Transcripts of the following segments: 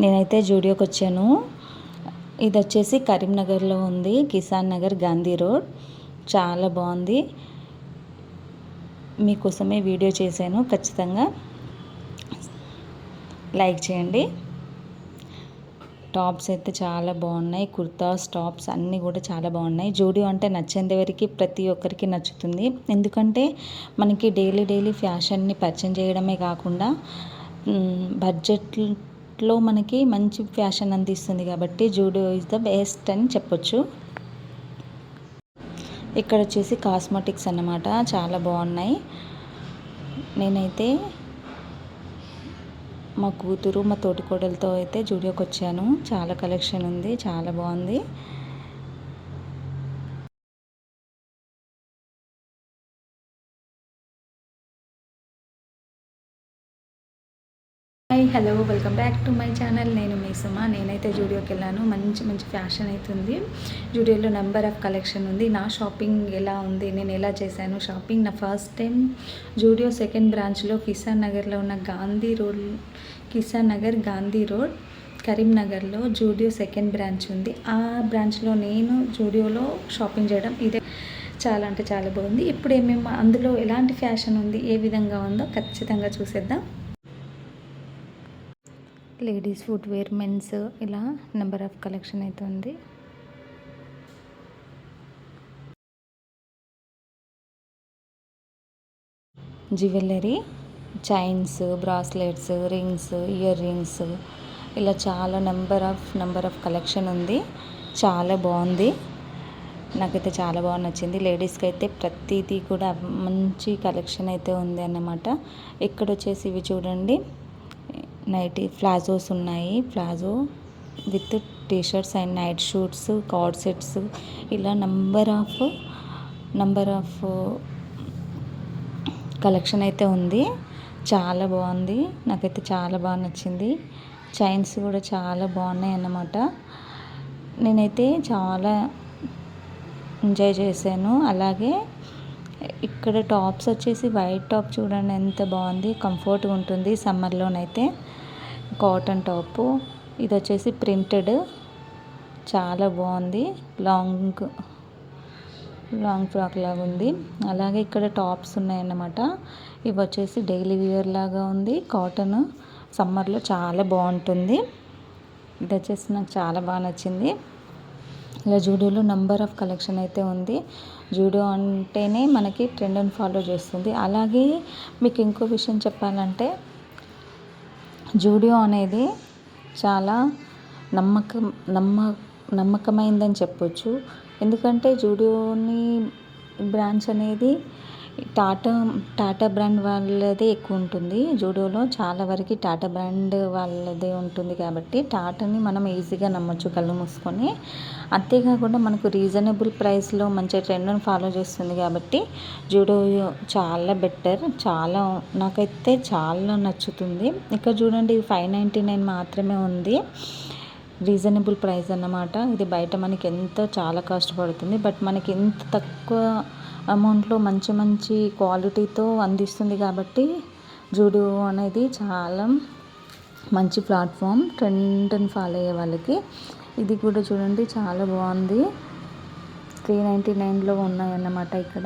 నేనైతే జూడియోకి వచ్చాను. ఇది వచ్చేసి కరీంనగర్లో ఉంది, కిసాన్ నగర్, గాంధీ రోడ్. చాలా బాగుంది. మీకోసమే వీడియో చేశాను. ఖచ్చితంగా లైక్ చేయండి. టాప్స్ అయితే చాలా బాగున్నాయి. కుర్తాస్, టాప్స్ అన్నీ కూడా చాలా బాగున్నాయి. జూడియో అంటే నచ్చంది ఎవరికి, ప్రతి ఒక్కరికి నచ్చుతుంది. ఎందుకంటే మనకి డైలీ ఫ్యాషన్ని పరిచయం చేయడమే కాకుండా బడ్జెట్లో మనకి మంచి ఫ్యాషన్ అందిస్తుంది. కాబట్టి జూడియో ఇస్ ద బెస్ట్ అని చెప్పొచ్చు. ఇక్కడ వచ్చేసి కాస్మెటిక్స్ అన్నమాట, చాలా బాగున్నాయి. నేనైతే మా కూతురు, మా తోటికోడలతో అయితే జూడియోకి వచ్చాను. చాలా కలెక్షన్ ఉంది, చాలా బాగుంది. Hi, hello, welcome back to my channel. నేను మీ సుమ. నేనైతే జూడియోకి వెళ్ళాను. మంచి ఫ్యాషన్ అవుతుంది. జూడియోలో నెంబర్ ఆఫ్ కలెక్షన్ ఉంది. నా షాపింగ్ ఎలా ఉంది, నేను ఎలా చేశాను షాపింగ్. నా ఫస్ట్ టైం జూడియో సెకండ్ బ్రాంచ్లో కిసాన్ నగర్లో ఉన్న కిసాన్ నగర్ గాంధీ రోడ్ కరీంనగర్లో జూడియో సెకండ్ బ్రాంచ్ ఉంది. ఆ బ్రాంచ్లో నేను జూడియోలో షాపింగ్ చేయడం ఇదే చాలా అంటే చాలా బాగుంది. ఇప్పుడు ఏమేమి అందులో ఎలాంటి ఫ్యాషన్ ఉంది, ఏ విధంగా ఉందో ఖచ్చితంగా చూసేద్దాం. లేడీస్ ఫుట్వేర్, మెన్స్, ఇలా నెంబర్ ఆఫ్ కలెక్షన్ అయితే ఉంది. Jewellery, chains, bracelets, rings, ear rings, ఇలా చాలా నెంబర్ ఆఫ్ కలెక్షన్ ఉంది. చాలా బాగుంది. నాకైతే చాలా బాగా నచ్చింది. లేడీస్కి అయితే ప్రతిదీ కూడా మంచి కలెక్షన్ అయితే ఉంది అన్నమాట. ఇక్కడ వచ్చేసి ఇవి చూడండి, నైటీ ప్లాజోస్ ఉన్నాయి. Palazzo with t-shirts and night suits, co-ord sets, ఇలా నంబర్ ఆఫ్ కలెక్షన్ అయితే ఉంది. చాలా బాగుంది. నాకైతే చాలా బాగా నచ్చింది. చైన్స్ కూడా చాలా బాగున్నాయి అన్నమాట. నేనైతే చాలా ఎంజాయ్ చేశాను. అలాగే ఇక్కడ టాప్స్ వచ్చేసి వైట్ టాప్ చూడండి ఎంత బాగుంది, కంఫర్ట్గా ఉంటుంది సమ్మర్లోనైతే. కాటన్ టాపు, ఇది వచ్చేసి ప్రింటెడ్, చాలా బాగుంది. లాంగ్ ఫ్రాక్ లాగా ఉంది. అలాగే ఇక్కడ టాప్స్ ఉన్నాయన్నమాట. ఇవి వచ్చేసి డైలీ వేర్ లాగా ఉంది. కాటన్, సమ్మర్లో చాలా బాగుంటుంది. ఇది వచ్చేసి నాకు చాలా బాగా నచ్చింది. ఇలా జూడియోలో నెంబర్ ఆఫ్ కలెక్షన్ అయితే ఉంది. జూడియో అంటేనే మనకి ట్రెండ్ని ఫాలో చేస్తుంది. అలాగే మీకు ఇంకో విషయం చెప్పాలంటే, జూడియో అనేది చాలా నమ్మకమైందని చెప్పొచ్చు. ఎందుకంటే జూడియోని బ్రాంచ్ అనేది టాటా బ్రాండ్ వాళ్ళదే ఎక్కువ ఉంటుంది. జూడియోలో చాలా వరకు టాటా బ్రాండ్ వాళ్ళదే ఉంటుంది. కాబట్టి టాటాని మనం ఈజీగా నమ్మొచ్చు కళ్ళు మూసుకొని. అంతేకాకుండా మనకు రీజనబుల్ ప్రైస్లో మంచి ట్రెండ్ని ఫాలో చేస్తుంది. కాబట్టి జూడియో చాలా బెటర్. నాకైతే చాలా నచ్చుతుంది. ఇక్కడ చూడండి, 599 మాత్రమే ఉంది. రీజనబుల్ ప్రైస్ అన్నమాట. ఇది బయట మనకి ఎంతో చాలా కాస్ట్ పడుతుంది. బట్ మనకి ఎంత తక్కువ అమౌంట్లో మంచి క్వాలిటీతో అందిస్తుంది. కాబట్టి జూడియో అనేది చాలా మంచి ప్లాట్ఫామ్ ట్రెండ్ని ఫాలో అయ్యే వాళ్ళకి. ఇది కూడా చూడండి, చాలా బాగుంది. 399లో ఉన్నాయన్నమాట. ఇక్కడ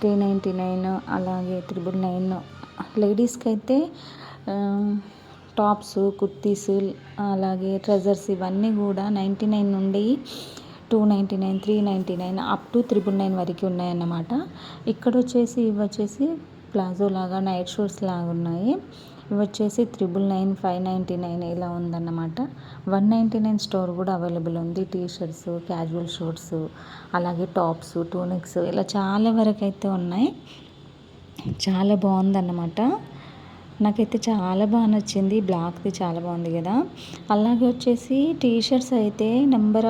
399, అలాగే 999. లేడీస్కి అయితే టాప్స్, కుర్తీస్, అలాగే ట్రెజర్స్ ఇవన్నీ కూడా 99 నుండి 299, 399 అప్ టు 999 వరకు ఉన్నాయన్నమాట. ఇక్కడ వచ్చేసి ఇవి వచ్చేసి ప్లాజో లాగా, నైట్ షూట్స్ లాగా ఉన్నాయి. ఇవి వచ్చేసి 999, 599 ఇలా ఉందన్నమాట. 199 స్టోర్ కూడా అవైలబుల్ ఉంది. టీషర్ట్స్, క్యాజువల్ షూట్స్, అలాగే టాప్స్, టూనిక్స్, ఇలా చాలా వరకు అయితే ఉన్నాయి. చాలా బాగుందన్నమాట. నాకైతే చాలా బాగా నచ్చింది. బ్లాక్ది చాలా బాగుంది కదా. అలాగే వచ్చేసి టీషర్ట్స్ అయితే number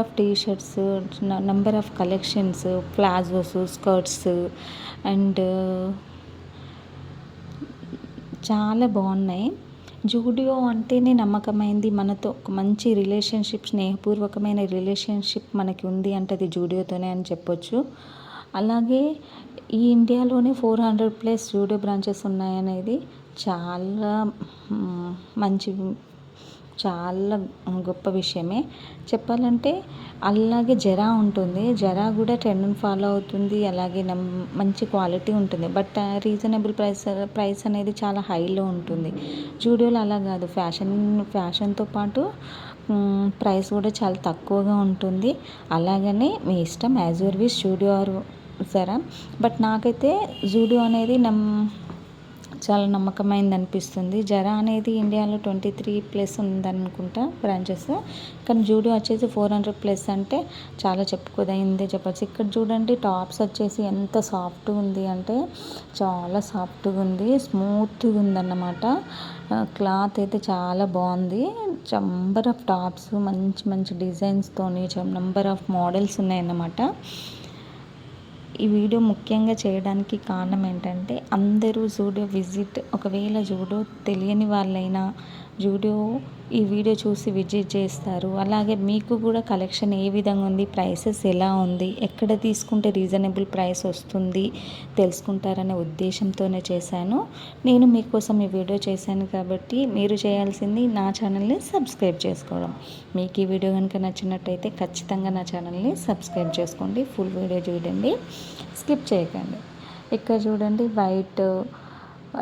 of collections, palazzos, skirts and చాలా బాగున్నాయి. జూడియో అంటేనే నమ్మకమైంది. మనతో ఒక మంచి రిలేషన్షిప్, స్నేహపూర్వకమైన రిలేషన్షిప్ మనకి ఉంది అంటే అది జూడియోతోనే అని చెప్పొచ్చు. అలాగే ఈ ఇండియాలోనే 400+ జూడియో బ్రాంచెస్ ఉన్నాయనేది చాలా మంచి చాలా గొప్ప విషయమే. చెప్పాలంటే అలాగే జరా ఉంటుంది. జరా కూడా ట్రెండ్‌ని ఫాలో అవుతుంది. అలాగే మంచి క్వాలిటీ ఉంటుంది. బట్ రీజనబుల్ ప్రైస్ అనేది చాలా హైలో ఉంటుంది. జూడియోలో అలా కాదు. ఫ్యాషన్‌తో పాటు ప్రైస్ కూడా చాలా తక్కువగా ఉంటుంది. అలాగని మీ ఇష్టం, as your wish, Zudio or Zara. But నాకైతే జూడియో అనేది చాలా నమ్మకమైనది అనిపిస్తుంది. జరా అనేది ఇండియాలో 23+ ఉందనుకుంటా బ్రాంచెస్. కానీ జూడియో వచ్చేసి 400+ అంటే చాలా చెప్పుకోదగిందే చెప్పచ్చు. ఇక్కడ చూడండి టాప్స్ వచ్చేసి ఎంత సాఫ్ట్గా ఉంది అంటే చాలా సాఫ్ట్గా ఉంది, స్మూత్గా ఉందన్నమాట. క్లాత్ అయితే చాలా బాగుంది. నంబర్ ఆఫ్ టాప్స్ మంచి మంచి డిజైన్స్తోని నంబర్ ఆఫ్ మోడల్స్ ఉన్నాయన్నమాట. ఈ వీడియో ముఖ్యంగా చేయడానికి కారణం ఏంటంటే అందరూ జూడియో విజిట్, ఒకవేళ జూడియో తెలియని వాళ్ళైనా జూడియో ఈ వీడియో చూసి విజిట్ చేస్తారు. అలాగే మీకు కూడా కలెక్షన్ ఏ విధంగా ఉంది, ప్రైసెస్ ఎలా ఉంది, ఎక్కడ తీసుకుంటే రీజనబుల్ ప్రైస్ వస్తుంది తెలుసుకుంటారనే ఉద్దేశంతోనే చేశాను. నేను మీకోసం ఈ వీడియో చేశాను కాబట్టి మీరు చేయాల్సింది నా ఛానల్ని సబ్స్క్రైబ్ చేసుకోవడం. మీకు ఈ వీడియో కనుక నచ్చినట్టయితే ఖచ్చితంగా నా ఛానల్ని సబ్స్క్రైబ్ చేసుకోండి. ఫుల్ వీడియో చూడండి, స్కిప్ చేయకండి. ఇక్కడ చూడండి వైట్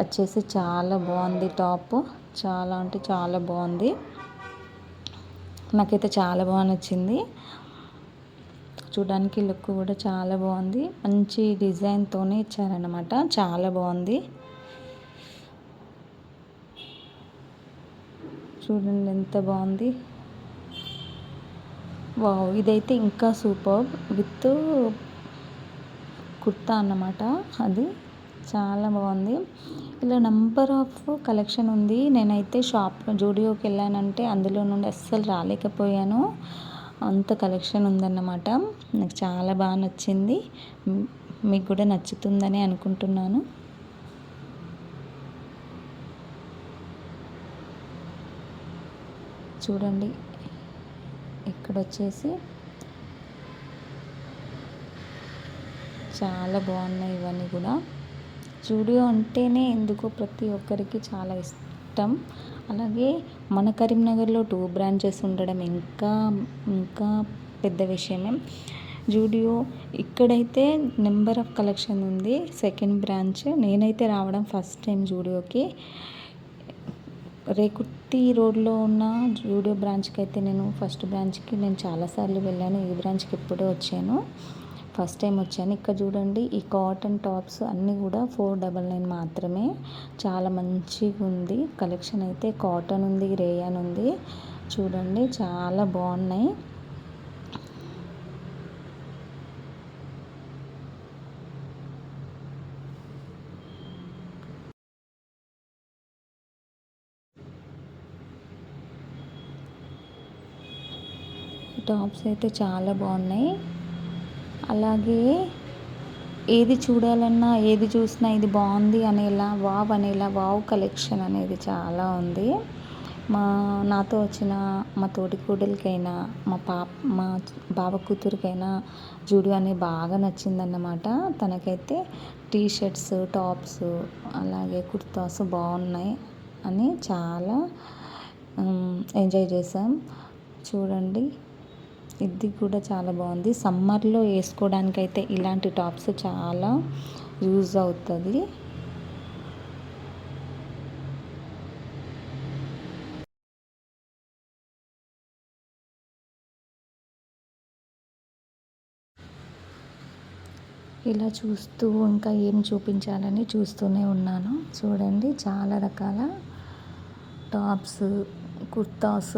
వచ్చేసి చాలా బాగుంది టాప్. చాలా అంటే చాలా బాగుంది. నాకైతే చాలా బాగా నచ్చింది. చూడడానికి లుక్ కూడా చాలా బాగుంది. మంచి డిజైన్తోనే ఇచ్చారనమాట. చాలా బాగుంది. చూడండి ఎంత బాగుంది. వావ్, ఇదైతే ఇంకా సూపర్ విత్ కుర్తా అన్నమాట. అది చాలా బాగుంది. ఇలా నంబర్ ఆఫ్ కలెక్షన్ ఉంది. నేనైతే జూడియోకి వెళ్ళానంటే అందులో నుండి అస్సలు రాలేకపోయాను, అంత కలెక్షన్ ఉందన్నమాట. నాకు చాలా బాగా నచ్చింది. మీకు కూడా నచ్చుతుందని అనుకుంటున్నాను. చూడండి ఇక్కడ వచ్చేసి చాలా బాగున్నాయి ఇవన్నీ కూడా. జూడియో అంటేనే ఎందుకో ప్రతి ఒక్కరికి చాలా ఇష్టం. అలాగే మన కరీంనగర్లో 2 బ్రాంచెస్ ఉండడం ఇంకా ఇంకా పెద్ద విషయమే. జూడియో ఇక్కడైతే నెంబర్ ఆఫ్ కలెక్షన్ ఉంది. సెకండ్ బ్రాంచ్ నేనైతే రావడం ఫస్ట్ టైం జూడియోకి. రేకుర్తి రోడ్లో ఉన్న జూడియో బ్రాంచ్కి అయితే ఫస్ట్ బ్రాంచ్కి నేను చాలాసార్లు వెళ్ళాను. ఈ బ్రాంచ్కి ఎప్పుడో వచ్చాను, ఫస్ట్ టైం వచ్చాను. ఇక్కడ చూడండి ఈ కాటన్ టాప్స్ అన్నీ కూడా 499 మాత్రమే. చాలా మంచిగా ఉంది కలెక్షన్ అయితే. కాటన్ ఉంది, రేయాన్ ఉంది. చూడండి చాలా బాగున్నాయి. టాప్స్ అయితే చాలా బాగున్నాయి. అలాగే ఏది చూడాలన్నా, ఏది చూసినా ఇది బాగుంది అనేలా, వావ్ కలెక్షన్ అనేది చాలా ఉంది. నాతో వచ్చిన మా తోటికోడలికైనా, మా బావ కూతురికైనా జూడియో అనేది బాగా నచ్చిందన్నమాట. తనకైతే టీ షర్ట్స్, టాప్స్, అలాగే కుర్తాస్ బాగున్నాయి అని చాలా ఎంజాయ్ చేసాం. చూడండి ఇది కూడా చాలా బాగుంది. సమ్మర్లో వేసుకోవడానికైతే ఇలాంటి టాప్స్ చాలా యూజ్ అవుతుంది. ఇలా చూస్తూ ఇంకా ఏం చూపించాలని చూస్తూనే ఉన్నాను. చూడండి చాలా రకాల టాప్స్, కుర్తాస్,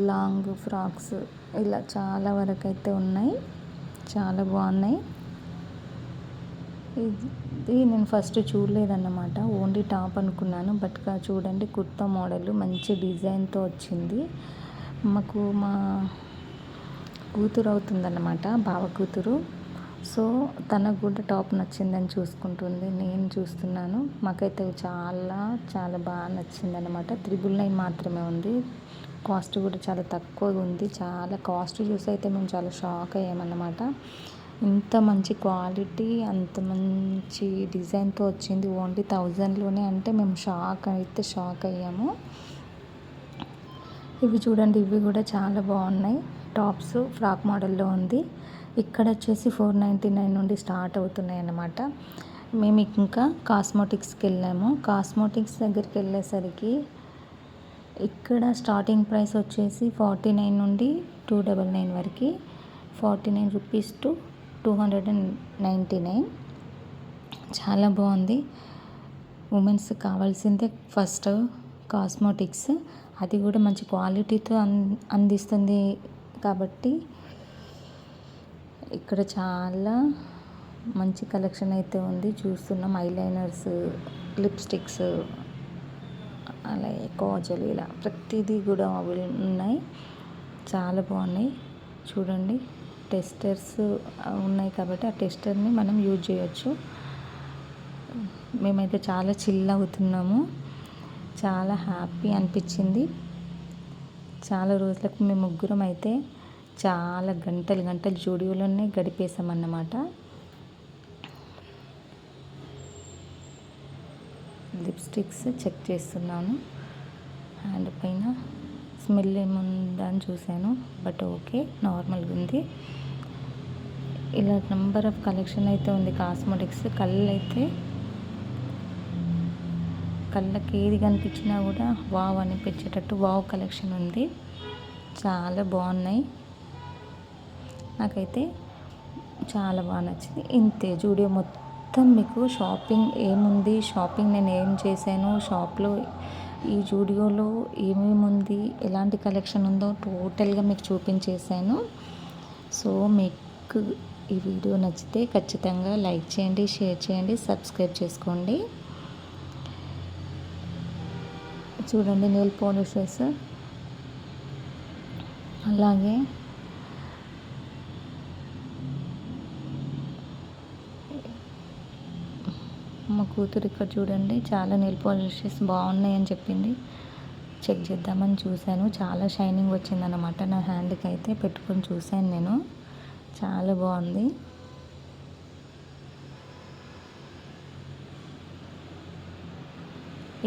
లాంగ్ ఫ్రాక్స్ ఇలా చాలా వరకు అయితే ఉన్నాయి. చాలా బాగున్నాయి. ఇది నేను ఫస్ట్ చూడలేదన్నమాట, ఓన్లీ టాప్ అనుకున్నాను. బట్ చూడండి కుర్తా మోడల్ మంచి డిజైన్తో వచ్చింది. మా కూతురు అవుతుందన్నమాట, బావ కూతురు. సో తనకు కూడా టాప్ నచ్చిందని చూసుకుంటుంది, నేను చూస్తున్నాను. మాకైతే చాలా చాలా బాగా నచ్చిందన్నమాట. 999 మాత్రమే ఉంది. కాస్ట్ కూడా చాలా తక్కువగా ఉంది. చాలా కాస్ట్ చూసి అయితే మేము చాలా షాక్ అయ్యామన్నమాట. ఇంత మంచి క్వాలిటీ, అంత మంచి డిజైన్తో వచ్చింది ఓన్లీ 1000లోనే అంటే మేము షాక్ అయ్యాము. ఇవి చూడండి, ఇవి కూడా చాలా బాగున్నాయి. టాప్స్ ఫ్రాక్ మోడల్లో ఉంది. ఇక్కడ వచ్చేసి 499 నుండి స్టార్ట్ అవుతున్నాయి అన్నమాట. మేము ఇంకా కాస్మోటిక్స్కి వెళ్ళాము. కాస్మోటిక్స్ దగ్గరికి వెళ్ళేసరికి ఇక్కడ స్టార్టింగ్ ప్రైస్ వచ్చేసి 49 నుండి 299 వరకు, 49 రూపీస్ టు 299. చాలా బాగుంది. ఉమెన్స్ కావాల్సిందే ఫస్ట్ కాస్మోటిక్స్, అది కూడా మంచి క్వాలిటీతో అందిస్తుంది కాబట్టి ఇక్కడ చాలా మంచి కలెక్షన్ అయితే ఉంది. చూస్తున్నాం ఐలైనర్స్, లిప్స్టిక్స్, అలాగే కాజల్, ఇలా ప్రతిదీ కూడా అవి ఉన్నాయి. చాలా బాగున్నాయి. చూడండి, టెస్టర్స్ ఉన్నాయి కాబట్టి ఆ టెస్టర్ని మనం యూజ్ చేయొచ్చు. మేమైతే చాలా చిల్ అవుతున్నాము. చాలా హ్యాపీ అనిపించింది. చాలా రోజులకు మేము ముగ్గురం అయితే చాలా గంటలు జూడియోలోనే గడిపేసామన్నమాట. లిప్స్టిక్స్ చెక్ చేస్తున్నాను. హ్యాండ్ పైన స్మెల్ ఏముందా అని చూశాను, బట్ ఓకే, నార్మల్గా ఉంది. ఇలా నెంబర్ ఆఫ్ కలెక్షన్ అయితే ఉంది కాస్మోటిక్స్. కళ్ళకి ఏది కనిపించినా కూడా వావ్ అనిపించేటట్టు వావ్ కలెక్షన్ ఉంది. చాలా బాగున్నాయి. నాకైతే చాలా బాగా నచ్చింది. ఇంతే, జూడియో మొత్తం మీకు షాపింగ్ ఏముంది, షాపింగ్ నేను ఏం చేశాను, షాప్లో ఈ జూడియోలో ఏమేమి ఉంది, ఎలాంటి కలెక్షన్ ఉందో టోటల్గా మీకు చూపించేశాను. సో మీకు ఈ వీడియో నచ్చితే ఖచ్చితంగా లైక్ చేయండి, షేర్ చేయండి, సబ్స్క్రైబ్ చేసుకోండి. చూడండి, నెయిల్ పాలిషెస్, అలాగే మా కూతురు ఇక్కడ చూడండి చాలా నెయిల్ పాలిషెస్ బాగున్నాయి అని చెప్పింది. చెక్ చేద్దామని చూశాను. చాలా షైనింగ్ వచ్చిందన్నమాట. నా హ్యాండ్కి అయితే పెట్టుకొని చూశాను నేను. చాలా బాగుంది.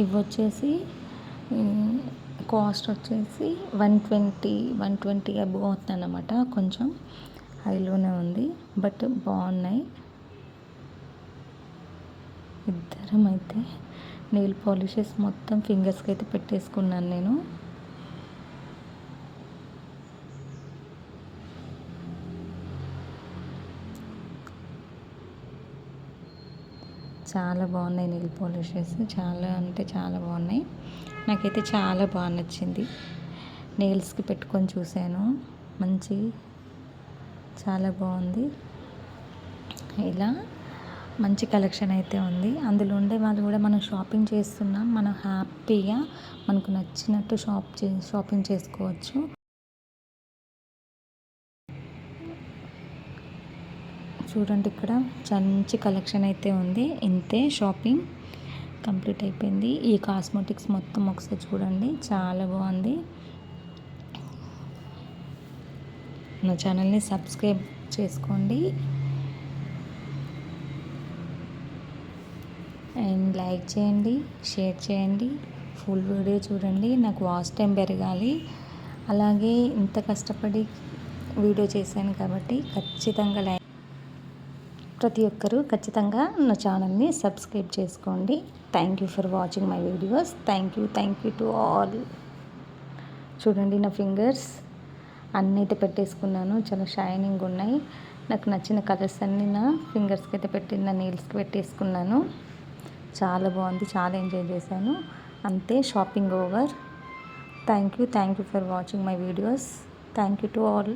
ఇవి వచ్చేసి కాస్ట్ వచ్చేసి 120 అబోవ్ అవుతుంది అన్నమాట. కొంచెం హైలోనే ఉంది, బట్ బాగున్నాయి. ఇద్దరం అయితే నెయిల్ పాలిషెస్ మొత్తం ఫింగర్స్కి అయితే పెట్టేసుకున్నాను నేను. చాలా బాగున్నాయి నెయిల్ పాలిషెస్, చాలా అంటే చాలా బాగున్నాయి. నాకైతే చాలా బాగా నచ్చింది. నెయిల్స్కి పెట్టుకొని చూశాను, చాలా బాగుంది. ఇలా మంచి కలెక్షన్ అయితే ఉంది. అందులో ఉండే వాళ్ళు కూడా మనం షాపింగ్ చేస్తున్నాం, మనం హ్యాపీగా మనకు నచ్చినట్టు షాపింగ్ చేసుకోవచ్చు. చూడండి, ఇక్కడ మంచి కలెక్షన్ అయితే ఉంది. ఇంతే, షాపింగ్ కంప్లీట్ అయిపోయింది. ఈ కాస్మోటిక్స్ మొత్తం ఒకసారి చూడండి, చాలా బాగుంది. నా ఛానల్ని సబ్స్క్రైబ్ చేసుకోండి అండ్ లైక్ చేయండి, షేర్ చేయండి, ఫుల్ వీడియో చూడండి. నాకు వాచ్ టైం పెరగాలి. అలాగే ఇంత కష్టపడి వీడియో చేశాను కాబట్టి ఖచ్చితంగా ప్రతి ఒక్కరూ ఖచ్చితంగా నా ఛానల్ని సబ్స్క్రైబ్ చేసుకోండి. Thank you for watching my videos. Thank you to all. చూడండి, నా ఫింగర్స్ అన్నీ అయితే పెట్టేసుకున్నాను. చాలా షైనింగ్ ఉన్నాయి. నాకు నచ్చిన కలర్స్ అన్నీ నా ఫింగర్స్కి అయితే నా నెయిల్స్కి పెట్టేసుకున్నాను. చాలా బాగుంది, చాలా ఎంజాయ్ చేశాను. అంతే, shopping over. Thank you for watching my videos. Thank you to all.